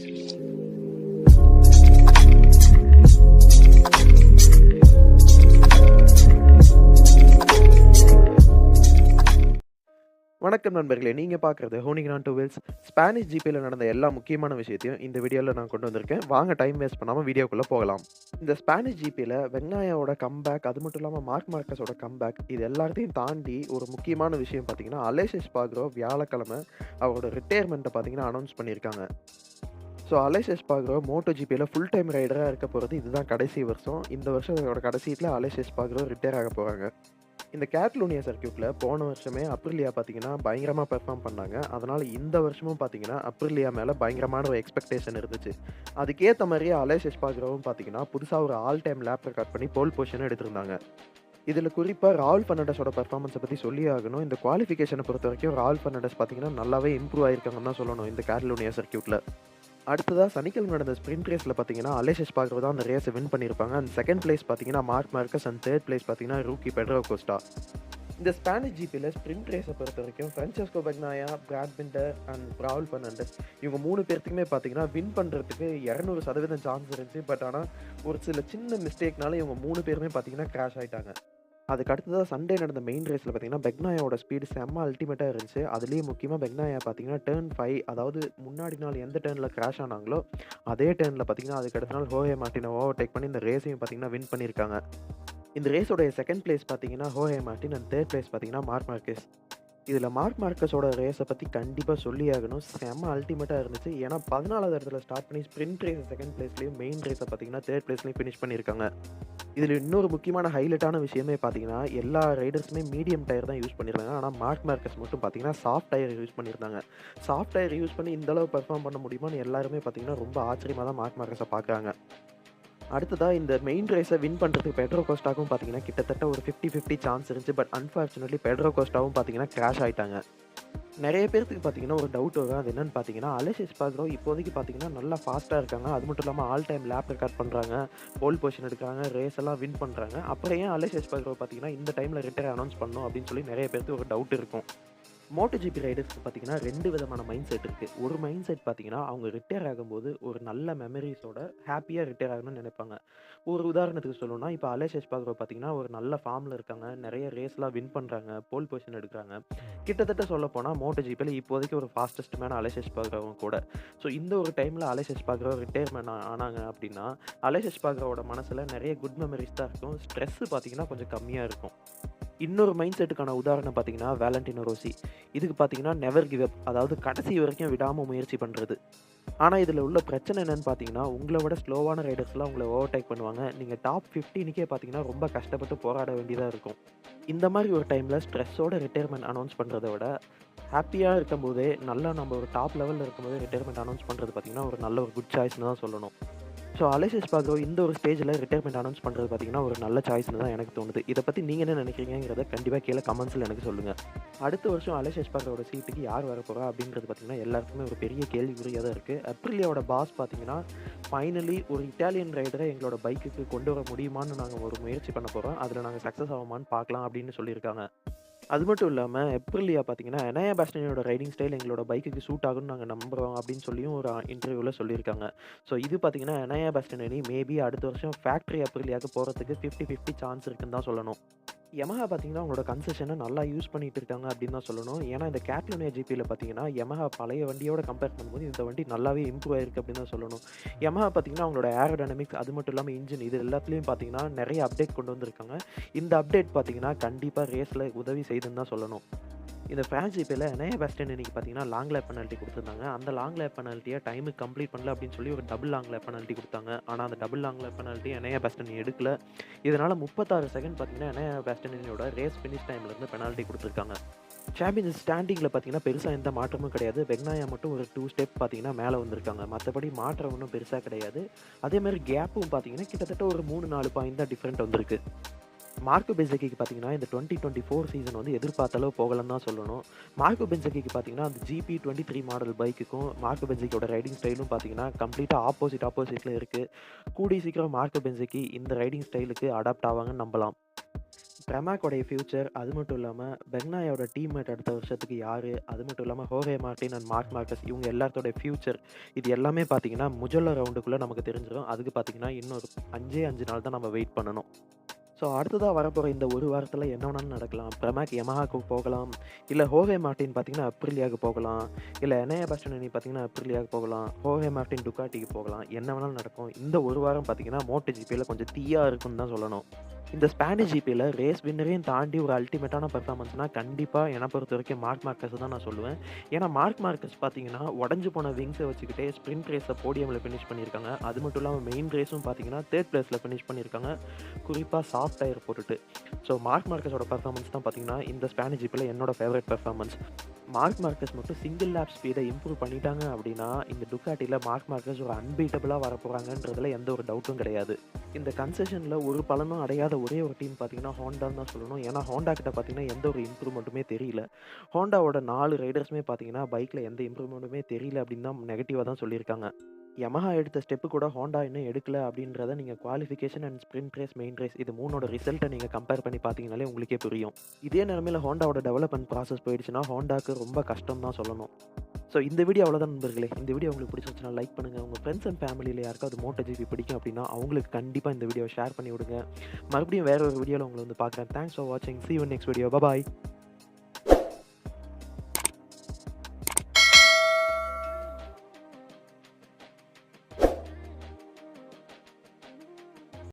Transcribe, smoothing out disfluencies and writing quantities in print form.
வணக்கம் நண்பர்களே! நீங்க பார்க்குறது honing on two wheels. Spanish ஜிபில நடந்த எல்லா முக்கியமான விஷயத்தையும் இந்த வீடியோல நான் கொண்டு வந்திருக்கேன். வாங்க டைம் வேஸ்ட் பண்ணாம வீடியோக்குள்ள போகலாம். இந்த ஸ்பானிஷ் ஜிபில வெங்காயாவோட கம்பேக், அது மட்டும் இல்லாம மார்க் மார்க்கஸோட கம்பேக், இது எல்லாத்தையும் தாண்டி ஒரு முக்கியமான விஷயம் பார்த்தீங்கன்னா, அலெக்ஸ் எஸ்பார்கரோ வியாழக்கிழமை அவரோட ரிட்டயர்மெண்ட்ட பார்த்தீங்கன்னா அனௌன்ஸ் பண்ணியிருக்காங்க. ஸோ அலெக்ஸ் எஸ்பார்கரோ மோட்டோ ஜிபில ஃபுல் டைம் ரைடரா இருக்க போறது இதுதான் கடைசி வருஷம். இந்த வருஷத்தோட கடைசியில அலெக்ஸ் எஸ்பார்கரோ ரிட்டயர் ஆக போறாங்க. இந்த கேட்டலோனியா சர்க்யூட்ல போன வருஷமே அப்ரிலியா பார்த்தீங்கன்னா, பயங்கரமா பெர்ஃபார்ம் பண்ணாங்க. அதனால இந்த வருஷமும் பார்த்தீங்கன்னா, அப்ரிலியா மேல பயங்கரமான ஒரு எக்ஸ்பெக்டேஷன் இருந்துச்சு. அதுக்கேத்த மாரியே அலெக்ஸ் எஸ்பார்கரோவும் பார்த்தீங்கன்னா, புதுசா ஒரு ஆல் டைம் லேப் ரெக்கார்ட் பண்ணி போல் பொசிஷன் எடுத்திருந்தாங்க. இதுல குறிப்பா ராவுல் பெர்னாண்டஸோட பெர்ஃபார்மன்ஸ பத்தி சொல்லியே ஆகணும். இந்த குவாலிஃபிகேஷன பொறுத்தவரைக்கும் ராவுல் பெர்னாண்டஸ் பார்த்தீங்கன்னா, நல்லாவே இம்ப்ரூவ் ஆயிருக்காங்கன்னு தான் சொல்லணும் இந்த கேட்டலோனியா சர்க்யூட்ல. அடுத்ததா சனிக்கிழமை நடந்த ஸ்ப்ரிண்ட் ரேஸ்ல பார்த்தீங்கன்னா, அலெக்ஸ் எஸ்பார்கரோ தான் அந்த ரேஸ வின் பண்ணியிருப்பாங்க. அண்ட் செகண்ட் பிளேஸ் பார்த்தீங்கன்னா, Marc Marquez and third place பார்த்தீங்கன்னா, ரூக்கி பெட்ரோ கோஸ்டா. இந்த ஸ்பானிஷ் ஜிபில ஸ்ப்ரிண்ட் ரேஸ பொறுத்தவரைக்கும் Francesco Bagnaia, Brad Binder and Raul Fernandez இவங்க 3 பேர்த்துக்குமே பார்த்தீங்கன்னா, வின் பண்றதுக்கு 200% சான்ஸ் இருந்துச்சு. பட் ஆனா, ஒரு சில சின்ன மிஸ்டேக்னால இவங்க 3 பேருமே பார்த்தீங்கன்னா கிராஷ் ஆயிட்டாங்க. அதுக்கு அடுத்ததா சண்டே நடந்த மெயின் ரேஸ்ல பார்த்தீங்கன்னா, பெக்னாயாவோட ஸ்பீடு செம்ம அல்டிமேட்டா இருந்துச்சு. அதுலயும் முக்கியமா பெக்னாயா பார்த்தீங்கன்னா, டர்ன் 5 அதாவது முன்னாடி நாள் எந்த டர்ன்ல கிராஷ் ஆனாங்களோ, அதே டர்ன்ல பார்த்தீங்கன்னா, அதுக்கு அடுத்த நாள் ஹோயே மார்ட்டின ஓவர்டேக் பண்ணி இந்த ரேஸையும் பார்த்தீங்கன்னா வின் பண்ணியிருக்காங்க. இந்த ரேஸோடைய செகண்ட் பிளேஸ் பார்த்தீங்கன்னா, ஹோயே மார்ட்டின் அண்ட் தேர்ட் பிளேஸ் பார்த்தீங்கன்னா, மார்க் மார்கெஸ். இதுல மார்க் மார்க்கஸோட ரேஸ பத்தி கண்டிப்பா சொல்லியே ஆகணும். செம்ம அல்டிமேட்டா இருந்துச்சு. ஏன்னா 14வது இடத்துல ஸ்டார்ட் பண்ணி ஸ்ப்ரிண்ட் ரேஸ செகண்ட் பிளேஸ்லயும், மெயின் ரேஸ பார்த்தீங்கன்னா, தேர்ட் பிளேஸ்லயும் ஃபினிஷ் பண்ணியிருக்காங்க. இதுல இன்னொரு முக்கியமான ஹைலைட்டான விஷயமே பார்த்தீங்கன்னா, எல்லா ரைடர்ஸுமே மீடியம் டயர் தான் யூஸ் பண்ணியிருந்தாங்க. ஆனா மார்க் மார்க்கஸ் மட்டும் பார்த்தீங்கன்னா, சாஃப்ட் டயர் யூஸ் பண்ணியிருந்தாங்க. சாஃப்ட் டயர் யூஸ் பண்ணி இந்த அளவு பெர்ஃபார்ம் பண்ண முடியுமான்னு எல்லாருமே பார்த்தீங்கன்னா, ரொம்ப ஆச்சரியமா தான் மார்க் மார்க்கஸ பார்க்குறாங்க. அடுத்ததா இந்த மெயின் ரேஸ வின் பண்றதுக்கு பெட்ரோ கோஸ்டாக்கும் பார்த்தீங்கன்னா, கிட்டத்தட்ட ஒரு 50-50 சான்ஸ் இருந்துச்சு. பட் அன்பார்ச்சுனேட்லி பெட்ரோ கோஸ்டாவும் பார்த்தீங்கன்னா கிராஷ் ஆயிட்டாங்க. நெறைய பேர்த்துக்கு பார்த்தீங்கன்னா, ஒரு டவுட் வரும். அது என்னன்னு பார்த்தீங்கன்னா, அலெக்ஸ் எஸ்பார்கரோ இப்போதைக்கு பார்த்தீங்கன்னா, நல்லா ஃபாஸ்ட்டா இருக்காங்க. அது மட்டும் இல்லாம ஆல் டைம் லேப் ரெக்கார்ட் பண்றாங்க. போல் பொசிஷன் எடுக்குறாங்க. ரேஸ் எல்லாம் வின் பண்றாங்க. அப்புறம் ஏன் அலெக்ஸ் எஸ்பார்கரோ பார்த்தீங்கன்னா, இந்த டைம்ல ரிட்டயர் அனௌன்ஸ் பண்ணணும் அப்படின்னு சொல்லி நெறைய பேருக்கு ஒரு டவுட் இருக்கும். மோட்டோ ஜிபி ரைடர்ஸ்க்கு பார்த்தீங்கன்னா 2 விதமான மைண்ட் செட் இருக்கு. ஒரு மைண்ட் செட் பார்த்தீங்கன்னா, அவங்க ரிட்டயர் ஆகும்போது ஒரு நல்ல மெமரீஸோட ஹேப்பியா ரிட்டயர் ஆகணும்னு நெனைப்பாங்க. ஒரு உதாரணத்துக்கு சொல்லணும்னா, இப்ப அலெக்ஸ் எஸ்பார்கரோ பார்த்தீங்கன்னா, ஒரு நல்ல ஃபார்ம்ல இருக்காங்க. நெறைய ரேஸ்லாம் வின் பண்றாங்க. போல் பொசிஷன் எடுக்குறாங்க. கிட்டத்தட்ட சொல்லப்போனா மோட்டோ ஜிபில இப்போதைக்கு ஒரு ஃபாஸ்டஸ்ட் மேன் அலெக்ஸ் எஸ்பார்கரோவும் கூட. ஸோ இந்த ஒரு டைம்ல அலெக்ஸ் எஸ்பார்கரோ ரிட்டயர்மென்ட் ஆனாங்க அப்படின்னா, அலெக்ஸ் எஸ்பார்கரோட மனசுல நெறைய குட் மெமரீஸ் தான் இருக்கும். ஸ்ட்ரெஸ் பார்த்தீங்கன்னா கொஞ்சம் கம்மியா இருக்கும். இன்னொரு மைண்ட் செட்டுக்கான உதாரணம் பார்த்தீங்கன்னா, வேலண்டினோ ரோசி. இதுக்கு பார்த்தீங்கன்னா, நெவர் கிவ் அப் அதாவது கடைசி வரைக்கும் விடாம முயற்சி பண்றது. ஆனா, இதுல உள்ள பிரச்சனை என்னன்னு பார்த்தீங்கன்னா, உங்கள விட ஸ்லோவான ரைடர்ஸ்லாம் உங்கள ஓவர்டேக் பண்ணுவாங்க. நீங்க டாப் 15க்கே பார்த்தீங்கன்னா, ரொம்ப கஷ்டப்பட்டு போராட வேண்டியதா இருக்கும். இந்த மாரி ஒரு டைம்ல ஸ்ட்ரெஸ்ஸோட ரிட்டயர்மென்ட் அனௌன்ஸ் பண்றத விட, ஹேப்பியா இருக்கும்போதே நல்லா நம்ம ஒரு டாப் லெவல்ல இருக்கும்போதே ரிட்டயர்மென்ட் அனௌன்ஸ் பண்றது பார்த்தீங்கன்னா, ஒரு நல்ல ஒரு குட் சாய்ஸ்ன்னு தான் சொல்லணும். ஸோ அலெக்ஸ் எஸ்பார்கரோ இந்த ஒரு ஸ்டேஜ்ல ரிட்டயர்மென்ட் அனௌன்ஸ் பண்றது பார்த்தீங்கன்னா, ஒரு நல்ல சாய்ஸ்ன்னு தான் எனக்கு தோணுது. இத பத்தி நீங்க என்ன நினைக்கிறீங்கங்கிறத கண்டிப்பா கீழ கமெண்ட்ஸ்ல எனக்கு சொல்லுங்க. அடுத்த வருஷம் அலெக்ஸ் எஸ்பார்கரோட சீட்டுக்கு யார் வரப்போறா அப்படின்றது பார்த்தீங்கன்னா, எல்லாருக்குமே ஒரு பெரிய கேள்விக்குறியா தான் இருக்கு. அப்ரிலியாவோட பாஸ் பார்த்தீங்கன்னா, ஃபைனலி ஒரு இட்டாலியன் ரைடர எங்களோட பைக்குக்கு கொண்டு வர முடியுமான்னு நாங்க ஒரு முயற்சி பண்ண போறோம். அதுல நாங்க சக்சஸ் ஆவோமான்னு பார்க்கலாம் அப்படின்னு சொல்லியிருக்காங்க. அது மட்டும் இல்லாம ஏப்ரிலியா பார்த்தீங்கன்னா, எனாயா பாஸ்டினியோட ரைடிங் ஸ்டைல் எங்களோட பைக்குக்கு சூட் ஆகும்னு நாங்க நம்புறோம் அப்படின்னு சொல்லியும் ஒரு இன்டர்வியூல சொல்லியிருக்காங்க. ஸோ இது பார்த்தீங்கன்னா, எனாயா பாஸ்டினி மேபி அடுத்த வருஷம் ஃபேக்டரி ஏப்ரிலியாக்கு போறதுக்கு 50-50 சான்ஸ் இருக்குன்னு தான் சொல்லணும். யமஹா பார்த்தீங்கன்னா, அவங்களோட கன்செஷன நல்லா யூஸ் பண்ணிட்டு இருக்காங்க அப்படின்னு தான் சொல்லணும். ஏன்னா இந்த கேட்டலோனியா ஜிபில பார்த்தீங்கன்னா, யமஹா பழைய வண்டியோட கம்பேர் பண்ணும்போது இந்த வண்டி நல்லாவே இம்ப்ரூவ் ஆயிருக்கு அப்படின்னு தான் சொல்லணும். யமஹா பார்த்தீங்கன்னா, அவங்களோட ஏரோடைனமிக்ஸ் அது மட்டும் இல்லாம இன்ஜின் இது எல்லாத்துலயும் பார்த்தீங்கன்னா, நெறைய அப்டேட் கொண்டு வந்திருக்காங்க. இந்த அப்டேட் பார்த்தீங்கன்னா, கண்டிப்பா ரேஸ்ல உதவி செய்யுதுன்னு தான் சொல்லணும். இந்த பிரான்ஸ் ஜிபில எனாயா பாஸ்டின் இன்னைக்கு பார்த்தீங்கன்னா, லாங் லேப் பெனால்டி குடுத்துருந்தாங்க. அந்த லாங் லேப் பெனால்டிய டைமுக்கு கம்ப்ளீட் பண்ணல அப்படின்னு சொல்லி ஒரு டபுள் லாங் லேப் பெனால்டி குடுத்தாங்க. ஆனா அந்த double long lap penalty Enea Bastianini எடுக்கல. இதனால 36 செகண்ட் பார்த்தீங்கன்னா, எனாயா பாஸ்டினியோட ரேஸ் ஃபினிஷ் டைம்ல இருந்து பெனால்டி குடுத்துருக்காங்க. சாம்பியன்ஸ் ஸ்டாண்டிங்ல பார்த்தீங்கன்னா, பெருசா எந்த மாற்றமும் கிடையாது. பெக்னாயா மட்டும் ஒரு 2 ஸ்டெப் பார்த்தீங்கன்னா மேல வந்திருக்காங்க. மத்தபடி மாற்றம் ஒண்ணும் பெருசா கிடையாது. அதே மாரி கேப்பும் பார்த்தீங்கன்னா, கிட்டத்தட்ட ஒரு 3, 4 பாயிண்ட் தான் டிஃபரெண்ட் வந்திருக்கு. மார்க்கோ பென்செக்கிக்கு பார்த்தீங்கன்னா, இந்த 2024 சீசன் வந்து எதிர்பார்த்த அளவு போகலன்னு தான் சொல்லணும். மார்க்கோ பென்செக்கிக்கு பார்த்தீங்கன்னா, அந்த GP23 மாடல் பைக்குக்கும் மார்க்கோ பென்செக்கியோட ரைடிங் ஸ்டைலும் பார்த்தீங்கன்னா, கம்ப்ளீட்டா ஆப்போசிட்ல இருக்கு. கூடிய சீக்கிரம் மார்க்கோ பென்செக்கி இந்த ரைடிங் ஸ்டைலுக்கு அடாப்ட் ஆவாங்கன்னு நம்பலாம். பிரமாக்கோடைய ஃபியூச்சர், அது மட்டும் இல்லாம பெக்னாயோட டீம்மேட் அடுத்த வருஷத்துக்கு யாரு? அது மட்டும் இல்லாம ஹோர்ஹே மார்டின் அண்ட் மார்க் மார்கஸ் இவங்க எல்லாத்தோட ஃபியூச்சர் இது எல்லாமே பார்த்தீங்கன்னா, முஜல்லா ரவுண்டுக்குள்ள நமக்கு தெரிஞ்சிரும். அதுக்கு பார்த்தீங்கன்னா, இன்னும் ஒரு 5 நாள் தான் நம்ம வெயிட் பண்ணணும். ஸோ அடுத்ததா வரப்போற இந்த 1 வாரத்தில என்ன வேணாலும் நடக்கலாம். பிரமாக் யமஹாக்கு போகலாம். இல்ல ஹோர்வே மார்டின் பார்த்தீங்கன்னா, அப்ரிலியாக்கு போகலாம். இல்ல எனையா பாஸ்டினினி பார்த்தீங்கன்னா, அப்ரிலியாக்கு போகலாம். ஹோர்வே மார்டின் டுகாட்டிக்கு போகலாம். என்ன வேணாலும் நடக்கும். இந்த 1 வாரம் பார்த்தீங்கன்னா, மோட்டோ ஜிபில கொஞ்சம் தீயா இருக்குன்னு தான் சொல்லணும். இந்த ஸ்பானிஷ் ஜிபில ரேஸ் வின்னரையும் தாண்டி ஒரு அல்டிமேட்டான பெர்ஃபார்மன்ஸ்னா, கண்டிப்பா என்ன பொறுத்தவரைக்கும் மார்க் மார்கஸ் தான் நான் சொல்லுவேன். ஏன்னா, மார்க் மார்கஸ் பார்த்தீங்கன்னா, உடைஞ்சு போன விங்ஸ வச்சுக்கிட்டே ஸ்ப்ரிண்ட் ரேஸ போடியம்ல ஃபினிஷ் பண்ணியிருக்காங்க. அது மட்டும் இல்லாம மெயின் ரேஸும் பார்த்தீங்கன்னா, 3 பிளேஸ்ல ஃபினிஷ் பண்ணியிருக்காங்க. குறிப்பா சாஃப்ட் டயர் போட்டுட்டு. ஸோ மார்க் மார்கஸோட பெர்ஃபார்மன்ஸ் தான் பார்த்தீங்கன்னா, இந்த ஸ்பானிஷ் ஜிபில என்னோட ஃபேவரைட் பெர்ஃபார்மன்ஸ். மார்க் மார்கஸ் மட்டும் சிங்கிள் லேப் ஸ்பீட இம்ப்ரூவ் பண்ணிட்டாங்க அப்படின்னா, இந்த டுக்காட்டில மார்க் மார்கஸ் ஒரு அன்பீட்டபிளா வரப்போறாங்கன்றதுல எந்த ஒரு டவுட்டும் கிடையாது. இந்த கன்செஷன்ல ஒரு பலனும் அடையாத ஒரே ஒரு டீம் பார்த்தீங்கன்னா, ஹோண்டான்னு தான் சொல்லணும். ஏன்னா, ஹோண்டா கிட்ட பார்த்தீங்கன்னா, எந்த ஒரு இம்ப்ரூவ்மெண்ட்டுமே தெரியல. ஹோண்டாவோட 4 ரைடர்ஸுமே பார்த்தீங்கன்னா, பைக்ல எந்த இம்ப்ரூவ்மெண்ட்டுமே தெரியல அப்படின்னு தான் நெகட்டிவா தான் சொல்லியிருக்காங்க. யமஹா எடுத்த ஸ்டெப்பு கூட ஹோண்டா இன்னும் எடுக்கல அப்படின்றத நீங்க qualification and sprint race, main race இது 3ஓட ரிசல்ட்ட நீங்க கம்பேர் பண்ணி பார்த்தீங்கனாலே உங்களுக்கே புரியும். இதே நிலைமையில ஹோண்டாவோட டெவலப்மென்ட் ப்ராசஸ் போயிடுச்சுன்னா, ஹோண்டாக்கு ரொம்ப கஷ்டம் தான் சொல்லணும். ஸோ இந்த வீடியோ அவ்வளோதான் நண்பர்களே. இந்த வீடியோ உங்களுக்கு பிடிச்சிருந்துச்சுன்னா லைக் பண்ணுங்க. உங்க ஃப்ரெண்ட்ஸ் அண்ட் ஃபேமிலியில யாருக்காவது மோட்டோ ஜிபி பிடிக்கும் அப்படின்னா, அவங்களுக்கு கண்டிப்பா இந்த வீடியோவ ஷேர் பண்ணி விடுங்க. மறுபடியும் வேற ஒரு வீடியோல உங்கள வந்து பார்க்குறேன். தேங்க்ஸ் ஃபார் வாட்சிங். சீ you in next video. Bye.